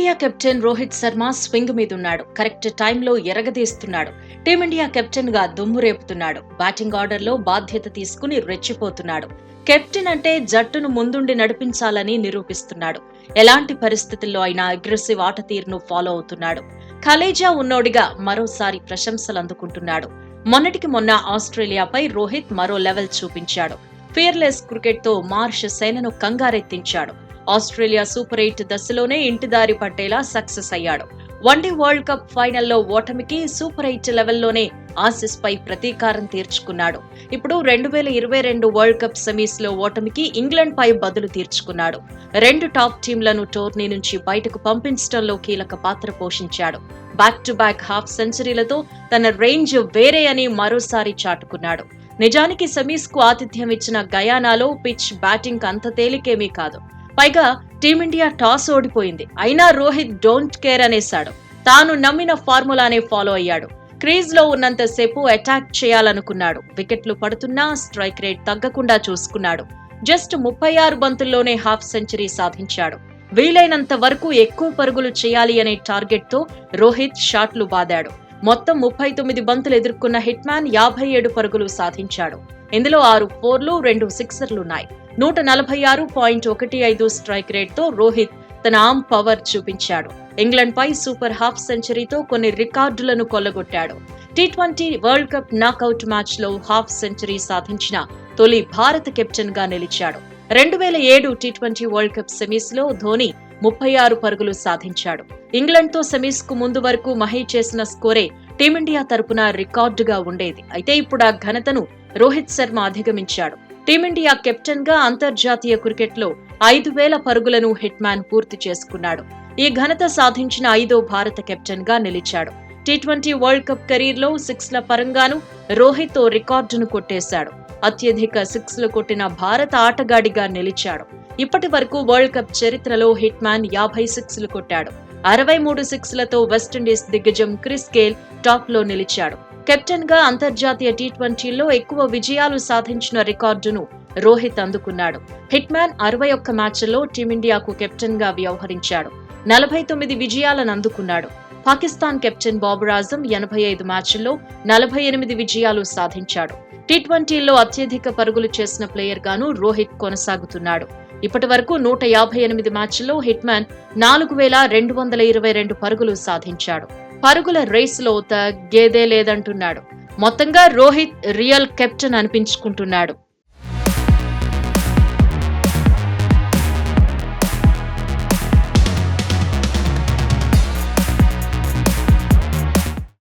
Team India captain Rohit Sharma swing మీదున్నాడు. Correct టైంలో ఎరగదీస్తున్నాడు. టీమిండియా కెప్టెన్ గా దుమ్ము రేపుతున్నాడు. బ్యాటింగ్ ఆర్డర్ లో బాధ్యత తీసుకుని రెచ్చిపోతున్నాడు. కెప్టెన్ అంటే జట్టును ముందుండి నడిపించాలని నిరూపిస్తున్నాడు. ఎలాంటి పరిస్థితుల్లో అయినా అగ్రెసివ్ ఆట తీరును ఫాలో అవుతున్నాడు. కలేజా ఉన్నోడిగా మరోసారి ప్రశంసలు అందుకుంటున్నాడు. మొన్నటికి మొన్న ఆస్ట్రేలియాపై రోహిత్ మరో లెవెల్ చూపించాడు. ఫియర్లెస్ క్రికెట్ తో మార్ష్ సేనను కంగారెత్తించాడు. ఆస్ట్రేలియా సూపర్ 8 దశలోనే ఇంటిదారి పట్టేలా సక్సెస్ అయ్యాడు. వన్డే వరల్డ్ కప్ ఫైనల్లో ఓటమికి సూపర్ 8 లెవెల్లోనే ఆసీస్ పై ప్రతీకారం తీర్చుకున్నాడు. ఇప్పుడు 2022 వరల్డ్ కప్ సెమీస్ లో ఓటమికి ఇంగ్లాండ్ పై బదులు తీర్చుకున్నాడు. 2 టాప్ టీంలను టోర్నీ నుంచి బయటకు పంపించడంలో కీలక పాత్ర పోషించాడు. బ్యాక్ టు బ్యాక్ హాఫ్ సెంచరీలతో తన రేంజ్ వేరే అని మరోసారి చాటుకున్నాడు. నిజానికి సెమీస్ కు ఆతిథ్యం ఇచ్చిన గయానాలో పిచ్ బ్యాటింగ్ అంత తేలికేమీ కాదు. పైగా టీమిండియా టాస్ ఓడిపోయింది. అయినా రోహిత్ డోంట్ కేర్ అనేశాడు. తాను నమ్మిన ఫార్ములానే ఫాలో అయ్యాడు. క్రీజ్ లో ఉన్నంతసేపు అటాక్ చేయాలనుకున్నాడు. వికెట్లు పడుతున్నా స్ట్రైక్ రేట్ తగ్గకుండా చూసుకున్నాడు. జస్ట్ 36 బంతుల్లోనే హాఫ్ సెంచరీ సాధించాడు. వీలైనంత వరకు ఎక్కువ పరుగులు చేయాలి అనే టార్గెట్ తో రోహిత్ షాట్లు బాదాడు. మొత్తం 39 బంతులు ఎదుర్కొన్న హిట్ మ్యాన్ 57 పరుగులు సాధించాడు. ఇందులో 6 4లు 2 సిక్సర్లున్నాయి. 146.15 స్ట్రైక్ రేట్ తో రోహిత్ తన ఆర్మ్ పవర్ చూపించాడు. ఇంగ్లాండ్ పై సూపర్ హాఫ్ సెంచరీతో కొన్ని రికార్డులను కొల్లగొట్టాడు. టీ20 వరల్డ్ కప్ నాకౌట్ మ్యాచ్ లో హాఫ్ సెంచరీ సాధించిన తొలి భారత కెప్టెన్ గా నిలిచాడు. 2007 టీ20 వరల్డ్ కప్ సెమీస్ లో ధోని 36 పరుగులు సాధించాడు. ఇంగ్లాండ్ తో సెమీస్ కు ముందు వరకు మహీ చేసిన స్కోరే టీమిండియా తరపున రికార్డుగా ఉండేది. అయితే ఇప్పుడు ఆ ఘనతను రోహిత్ శర్మ అధిగమించాడు. టీమిండియా కెప్టెన్ గా అంతర్జాతీయ క్రికెట్ లో 5,000 పరుగులను హిట్ మ్యాన్ పూర్తి చేసుకున్నాడు. ఈ ఘనత సాధించిన 5వ భారత కెప్టెన్ గా నిలిచాడు. టీ20 వరల్డ్ కప్ కెరీర్ లో 6ల పరంగాను రోహిత్ ఓ రికార్డును కొట్టేశాడు. అత్యధిక 6లు కొట్టిన భారత ఆటగాడిగా నిలిచాడు. ఇప్పటి వరకు వరల్డ్ కప్ చరిత్రలో హిట్ మ్యాన్ 50 6లు కొట్టాడు. 63 6లతో వెస్టిండీస్ దిగ్గజం క్రిస్ గేల్ టాప్ లో నిలిచాడు. కెప్టెన్ గా అంతర్జాతీయ టీ20లో ఎక్కువ విజయాలు సాధించిన రికార్డును రోహిత్ అందుకున్నాడు. హిట్ మ్యాన్ 61 మ్యాచ్ల్లో టీమిండియాకు కెప్టెన్ గా వ్యవహరించాడు. 49 విజయాలను అందుకున్నాడు. పాకిస్తాన్ కెప్టెన్ బాబర్ ఆజం 85 మ్యాచ్ల్లో 48 విజయాలు సాధించాడు. టీ20లో అత్యధిక పరుగులు చేసిన ప్లేయర్ గాను రోహిత్ కొనసాగుతున్నాడు. ఇప్పటి వరకు 158 మ్యాచ్ల్లో హిట్ మ్యాన్ 4,222 పరుగులు సాధించాడు. పరుగుల రేసులో తగ్గేదే లేదంటున్నాడు. మొత్తంగా రోహిత్ రియల్ కెప్టెన్ అనిపించుకుంటున్నాడు.